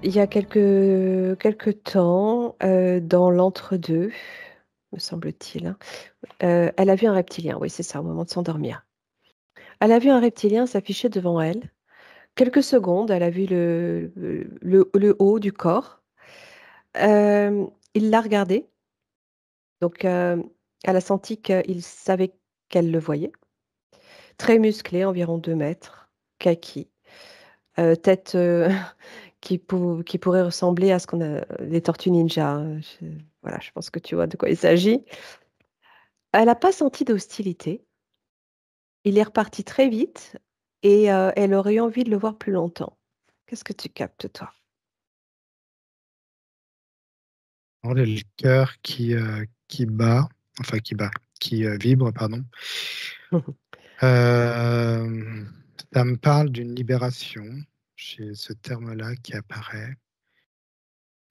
Il y a quelque temps, dans l'entre-deux, me semble-t-il, hein, elle a vu un reptilien, oui, c'est ça, au moment de s'endormir. Elle a vu un reptilien s'afficher devant elle. Quelques secondes, elle a vu le haut du corps. Il l'a regardé, donc elle a senti qu'il savait qu'elle le voyait. Très musclé, environ 2 mètres, kaki, tête, qui pourrait ressembler à ce qu'on a les tortues ninja, hein. Voilà, je pense que tu vois de quoi il s'agit. Elle n'a pas senti d'hostilité. Il est reparti très vite et elle aurait eu envie de le voir plus longtemps. Qu'est-ce que tu captes, toi? Alors, le cœur qui bat, enfin qui vibre, pardon. Euh, Ça me parle d'une libération. J'ai ce terme-là qui apparaît.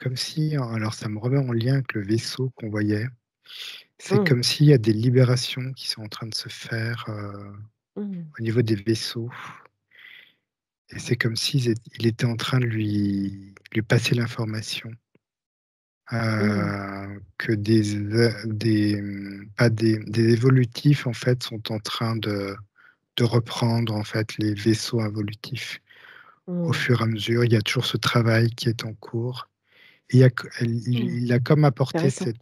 Comme si, alors ça me remet en lien avec le vaisseau qu'on voyait. C'est Mmh. comme s'il y a des libérations qui sont en train de se faire Mmh. au niveau des vaisseaux. Et c'est comme s'il il était en train de lui passer l'information. Mmh. Que pas des évolutifs en fait sont en train de reprendre en fait les vaisseaux involutifs. Au Mmh. fur et à mesure, il y a toujours ce travail qui est en cours. Et Mmh. il a comme apporté Intéressant.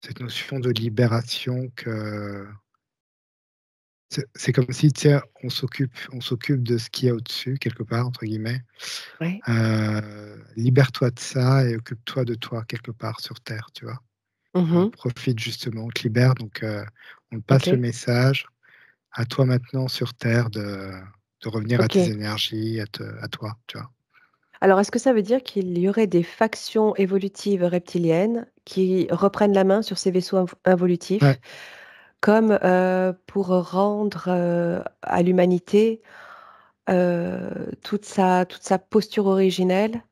cette notion de libération que c'est comme si tu sais, on s'occupe de ce qu'il y a au-dessus, quelque part, entre guillemets. Ouais. Libère-toi de ça et occupe-toi de toi, quelque part, sur Terre, tu vois. Mmh. Profite justement, on te libère. Donc, on te passe le OK. message. À toi maintenant sur Terre de revenir à tes OK. énergies, à toi, tu vois. Alors, est-ce que ça veut dire qu'il y aurait des factions évolutives reptiliennes qui reprennent la main sur ces vaisseaux Ouais, involutifs, comme, pour rendre, à l'humanité, toute sa posture originelle,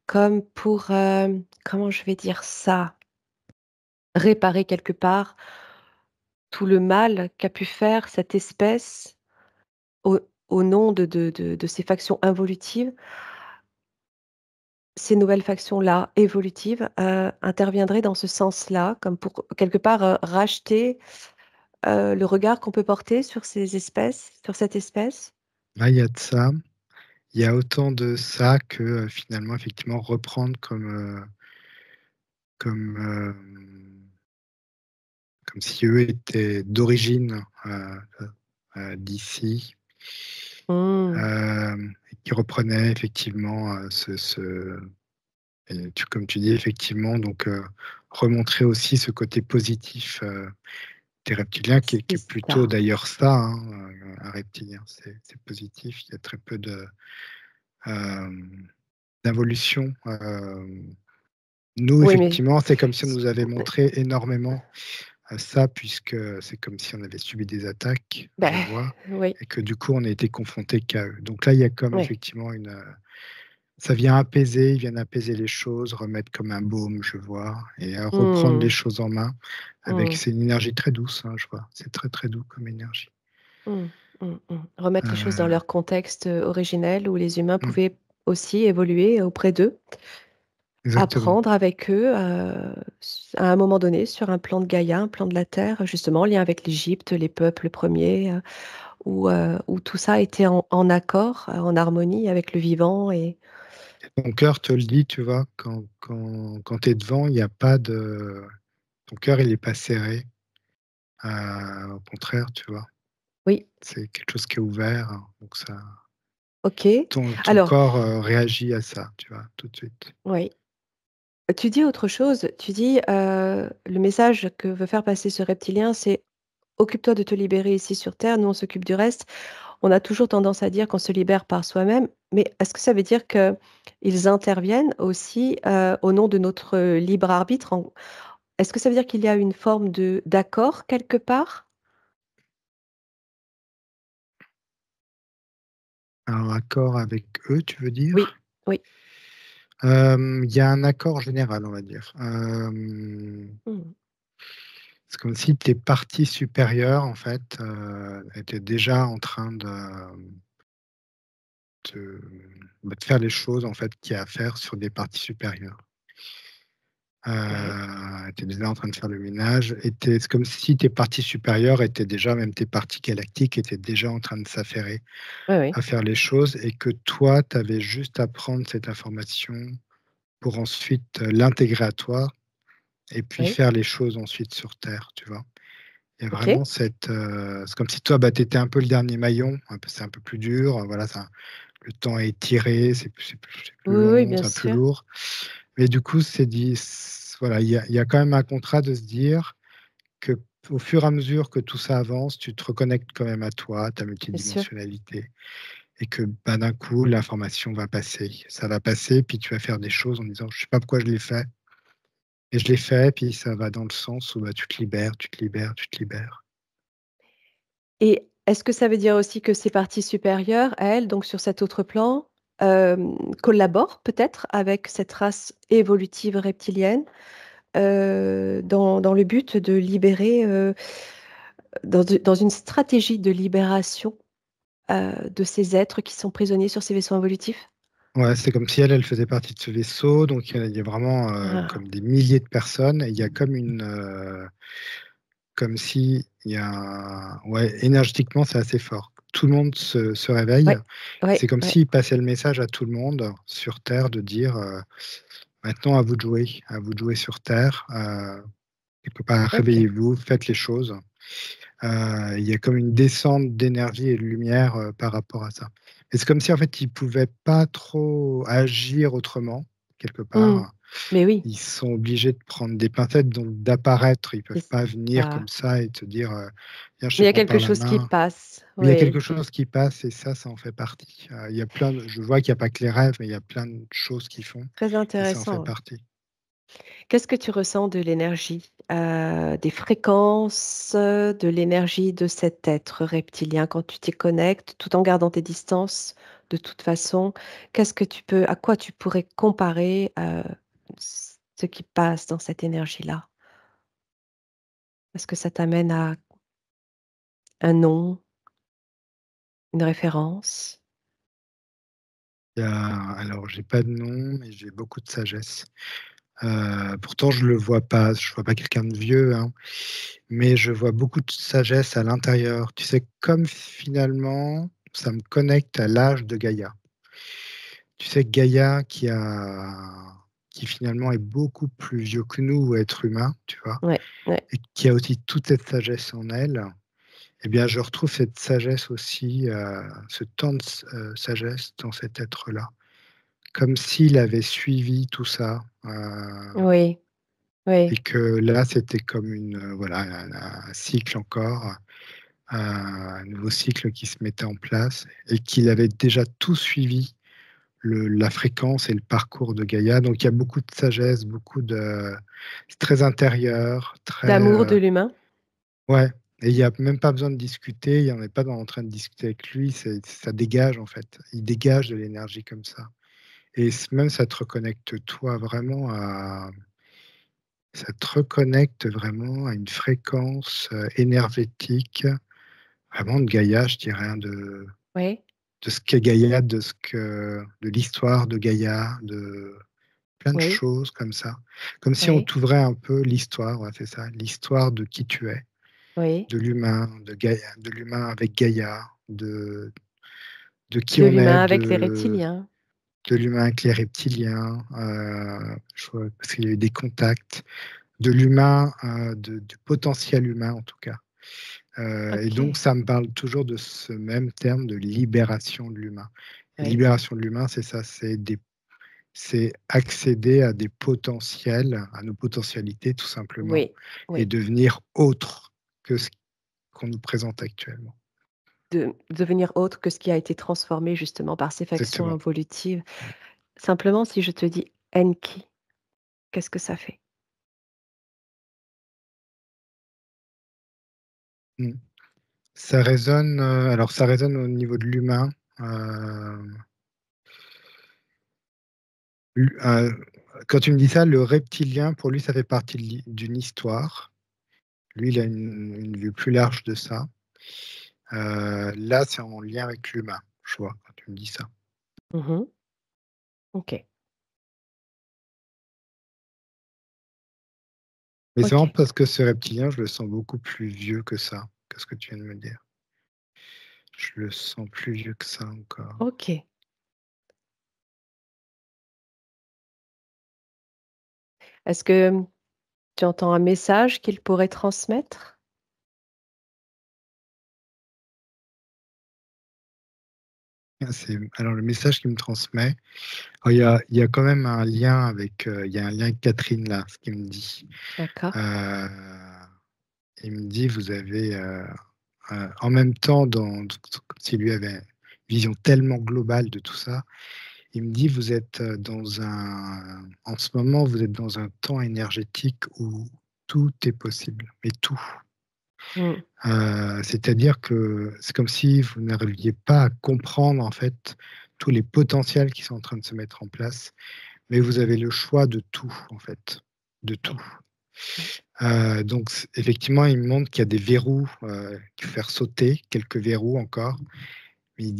comme pour, comment je vais dire ça? Réparer quelque part tout le mal qu'a pu faire cette espèce au au nom de ces factions involutives. Ces nouvelles factions-là, évolutives, interviendraient dans ce sens-là, comme pour quelque part, racheter, le regard qu'on peut porter sur ces espèces, sur cette espèce? là, il y a de ça. Il y a autant de ça que finalement, effectivement, reprendre comme, comme si eux étaient d'origine d'ici, Mmh. et qui reprenaient effectivement comme tu dis, effectivement, donc remontrer aussi ce côté positif des reptiliens, qui C'est est plutôt ça. d'ailleurs ça, hein, un reptilien, c'est positif. Il y a très peu euh, d'involution. Nous, Oui, mais effectivement, c'est comme si on nous avait montré énormément ça, puisque c'est comme si on avait subi des attaques, bah, je vois, oui, et que du coup, on a été confronté qu'à eux. Donc là, il y a comme ouais. effectivement ça vient apaiser, ils viennent apaiser les choses, remettre comme un baume, je vois, et reprendre les Mmh. choses en main avec Mmh. c'est une énergie très douce, hein, je vois. C'est très très doux comme énergie. Mmh. Mmh mh. Remettre les choses dans Euh, leur contexte, originel où les humains mm, pouvaient aussi évoluer auprès d'eux. exactement. Apprendre avec eux, à un moment donné, sur un plan de Gaïa, un plan de la Terre, justement, en lien avec l'Égypte, les peuples premiers, où tout ça était en accord, en harmonie avec le vivant et Ton cœur te le dit, tu vois, quand tu es devant, il n'y a pas de. Ton cœur, il n'est pas serré. Au contraire, tu vois, oui, c'est quelque chose qui est ouvert, hein, donc ça, OK. ton Alors corps réagit à ça, tu vois, tout de suite. oui, tu dis autre chose, tu dis, le message que veut faire passer ce reptilien, c'est: «Occupe-toi de te libérer ici sur terre, nous on s'occupe du reste». On a toujours tendance à dire qu'on se libère par soi-même, mais est-ce que ça veut dire qu'ils interviennent aussi, au nom de notre, libre arbitre en est-ce que ça veut dire qu'il y a une forme de d'accord quelque part? Un accord avec eux, tu veux Oui, dire? oui. Il y a un accord général, on va dire. Mmh. C'est comme si tes parties supérieures, en fait, étaient déjà en train te faire les choses, en fait, qu'il y a à faire sur des parties supérieures. Ouais. Tu es déjà en train de faire le ménage et c'est comme si tes parties supérieures étaient déjà, même tes parties galactiques étaient déjà en train de s'affairer Oui, oui. à faire les choses et que toi, tu avais juste à prendre cette information pour ensuite, l'intégrer à toi et puis Oui. faire les choses ensuite sur terre, tu vois? Il y a vraiment OK. cette, c'est comme si toi, bah, tu étais un peu le dernier maillon, un peu c'est un peu plus dur, voilà, ça le temps est étiré, c'est plus Oui, oui, long, bien c'est plus sûr. lourd. Mais du coup, c'est dit voilà, il y a quand même un contrat de se dire que au fur et à mesure que tout ça avance, tu te reconnectes quand même à toi, ta Bien sûr. multidimensionnalité et que, bah, d'un coup, l'information va passer. Ça va passer, puis tu vas faire des choses en disant: «Je sais pas pourquoi je l'ai fait, et je l'ai fait», puis ça va dans le sens où, bah, tu te libères, tu te libères, tu te libères. Et est-ce que ça veut dire aussi que ces parties supérieures, elles, donc sur cet autre plan, collaborent peut-être avec cette race évolutive reptilienne, dans le but de libérer, dans une stratégie de libération, de ces êtres qui sont prisonniers sur ces vaisseaux involutifs? Ouais, c'est comme si elle faisait partie de ce vaisseau, donc il y a vraiment, Ah, comme des milliers de personnes et il y a comme une, comme si il y a ouais, énergétiquement, c'est assez fort. Tout le monde se réveille. ouais, ouais, C'est comme ouais, s'il passait le message à tout le monde sur terre de dire, «Maintenant à vous de jouer sur terre, quelque part OK. réveillez-vous, faites les choses». Il y a comme une descente d'énergie et de lumière, par rapport à ça. Et c'est comme si en fait, ils pouvaient pas trop agir autrement, quelque Mmh. part. Mais oui, Ils sont obligés de prendre des pincettes, donc d'apparaître. Ils peuvent c'est pas venir ça. comme ça et te dire, «Viens, je Mais te il y a prends quelque par la chose qui main». passe, Mais il y a oui, quelque chose qui passe et ça en fait partie. Il y a plein de je vois qu'il y a pas que les rêves, mais il y a plein de choses qu'ils font très et ça en fait intéressant. partie. Qu'est-ce que tu ressens de l'énergie, des fréquences, de l'énergie de cet être reptilien quand tu t'y connectes, tout en gardant tes distances de toute façon? Qu'est-ce que tu peux à quoi tu pourrais comparer, ce qui passe dans cette énergie-là? Est-ce que ça t'amène à un nom, une référence? Il y a alors j'ai pas de nom, mais j'ai beaucoup de sagesse. Pourtant je vois pas quelqu'un de vieux, hein, mais je vois beaucoup de sagesse à l'intérieur. Tu sais, comme finalement, ça me connecte à l'âge de Gaïa. Tu sais, Gaïa qui finalement est beaucoup plus vieux que nous, êtres humains, tu vois? Ouais, ouais. Et qui a aussi toute cette sagesse en elle. Eh bien, je retrouve cette sagesse aussi, ce temps de sagesse dans cet être-là. Comme s'il avait suivi tout ça, Oui, et oui, que là, c'était comme une, voilà, un cycle encore, un nouveau cycle qui se mettait en place et qu'il avait déjà tout suivi, le la fréquence et le parcours de Gaïa. Donc il y a beaucoup de sagesse, beaucoup de c'est très intérieur, très, d'amour de l'humain? ouais, et il y a même pas besoin de discuter, on n'est pas en train de discuter avec lui, ça dégage, en fait. Il dégage de l'énergie comme ça et même ça te reconnecte toi vraiment à ça te reconnecte vraiment à une fréquence, énergétique, vraiment de Gaïa, je dirais, hein, Oui, de ce qu'est Gaïa, de l'histoire de Gaïa, de plein de oui, choses comme ça. Comme si on oui, t'ouvrait un peu l'histoire, ouais, c'est ça, l'histoire de qui tu es, oui. de l'humain, de Gaïa, de l'humain avec Gaïa, de qui De on est, l'humain avec les reptiliens. de l'humain avec les reptiliens, je vois parce qu'il y a eu des contacts, de l'humain, du potentiel humain en tout cas. Et donc OK, ça me parle toujours de ce même terme de libération de l'humain. Et oui, libération de l'humain, c'est ça, c'est accéder à des potentiels, à nos potentialités tout simplement, oui, et oui. devenir autre que ce qu'on nous présente actuellement. De devenir autre que ce qui a été transformé justement par ces factions Exactement. involutives. Simplement, si je te dis Enki, qu'est-ce que ça fait? Mmh. Ça résonne, alors ça résonne au niveau de l'humain, hem, quand tu me dis ça, le reptilien, pour lui, ça fait partie d'une histoire. Lui, il a une vue plus large de ça. Là, c'est en lien avec l'humain, je vois, quand tu me dis ça. Mmh. OK. Mais c'est vraiment OK. parce que ce reptilien, je le sens beaucoup plus vieux que ça, que ce que tu viens de me dire. Je le sens plus vieux que ça encore. OK. Est-ce que, tu entends un message qu'il pourrait transmettre? Ah, alors le message qu'il me transmet, il y a quand même un lien avec, il y a un lien avec Catherine là, ce qu'il me dit. D'accord. Heu, il me dit: «Vous avez, en même temps comme s'il lui avait une vision tellement globale de tout ça, il me dit: «Vous êtes, en ce moment, vous êtes dans un temps énergétique où tout est possible, mais tout». Mmh. C'est-à-dire que c'est comme si vous n'arriviez pas à comprendre, en fait, tous les potentiels qui sont en train de se mettre en place, mais vous avez le choix de tout, en fait, de tout. Oui, oui. Donc effectivement, il me montre qu'il y a des verrous, qu'il faut faire sauter, quelques verrous encore. Mais il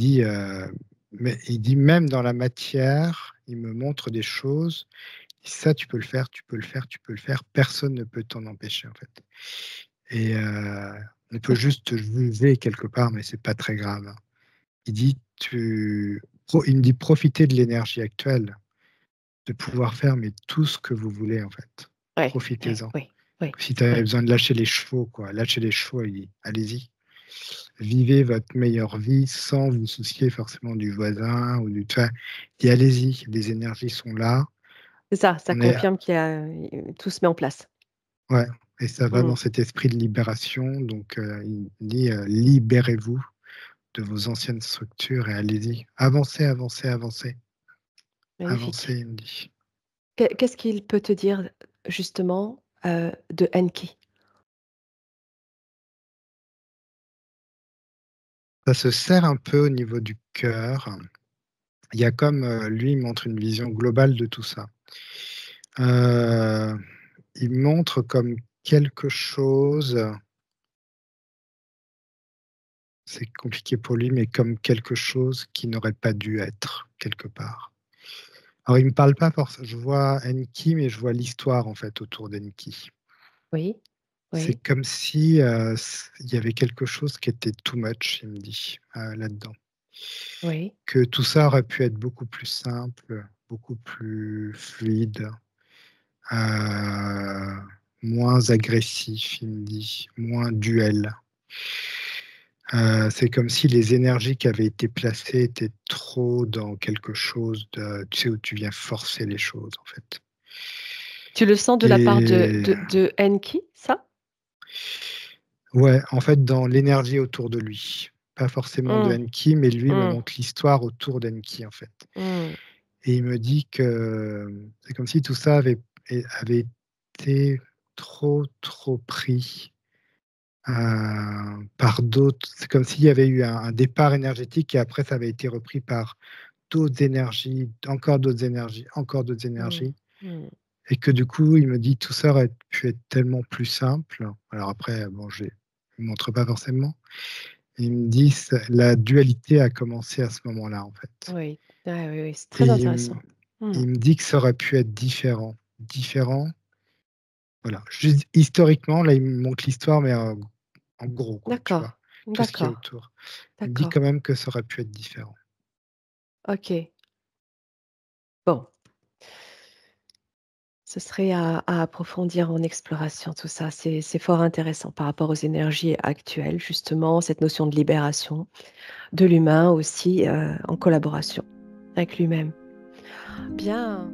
dit: «Même dans la matière», il me montre des choses. «Ça, tu peux le faire, tu peux le faire, tu peux le faire. Personne ne peut t'en empêcher, en fait». Et on peut OK. juste te juger quelque part, mais c'est pas très grave. Il dit: il me dit: «Profitez de l'énergie actuelle, de pouvoir faire, mais tout ce que vous voulez, en fait. Ouais, ouais, Profitez-en. oui, oui, Si tu avez oui. besoin de lâcher les chevaux, quoi, lâchez les chevaux», il dit: «Allez-y. Vivez votre meilleure vie sans vous soucier forcément du voisin ou du» tu vois? Il dit: «Allez-y, les énergies sont là, C'est ça, ça on est» confirme qu'il y a, tout se met en place. ouais, et ça va dans Mmh. cet esprit de libération, donc il dit: «Libérez-vous de vos anciennes structures et allez-y. Avancez, avancez, avancez. Magnifique. Avancez», il me dit. Qu'est-ce qu'il peut te dire justement, de Enki? Ça se serre un peu au niveau du cœur. Il y a comme, lui, il montre une vision globale de tout ça. Heu, il montre comme quelque chose, c'est compliqué pour lui, mais comme quelque chose qui n'aurait pas dû être, quelque part. Alors il me parle pas forcément. Je vois Enki, mais je vois l'histoire, en fait, autour d'Enki. Oui, C'est oui, comme si, il y avait quelque chose qui était too much, il me dit, là-dedans. oui. Que tout ça aurait pu être beaucoup plus simple, beaucoup plus fluide, heu, moins agressif, il me dit, moins duel. C'est comme si les énergies qui avaient été placées étaient trop dans quelque chose de, tu sais, où tu viens forcer les choses, en fait. Tu le sens de la part de Et de Enki, ça? ouais, en fait, dans l'énergie autour de lui. Pas forcément de Mmh, Enki, mais lui me mmh, montre l'histoire autour d'Enki, en fait. mmh. Et il me dit que c'est comme si tout ça avait été trop, trop pris, par d'autres. C'est comme s'il y avait eu un départ énergétique et après ça avait été repris par d'autres énergies, encore d'autres énergies, encore d'autres Mmh. énergies, Mmh. et que du coup, il me dit: «Tout ça aurait pu être tellement plus simple». Alors après, bon, il me montre pas forcément. Il me dit: «Ce La dualité a commencé à ce moment-là, en fait». Oui. Ah oui, oui, c'est Et très intéressant. Mmh. il me dit que ça aurait pu être différent. Différent, voilà. Juste historiquement, là, il me montre l'histoire, mais en gros, quoi, tu vois? D'accord, Tout ce qu'il y a d'accord, autour. Il me dit d'accord. quand même que ça aurait pu être différent. OK. Bon, ce serait à approfondir en exploration tout ça. C'est fort intéressant par rapport aux énergies actuelles, justement, cette notion de libération de l'humain aussi, en collaboration avec lui-même. Bien.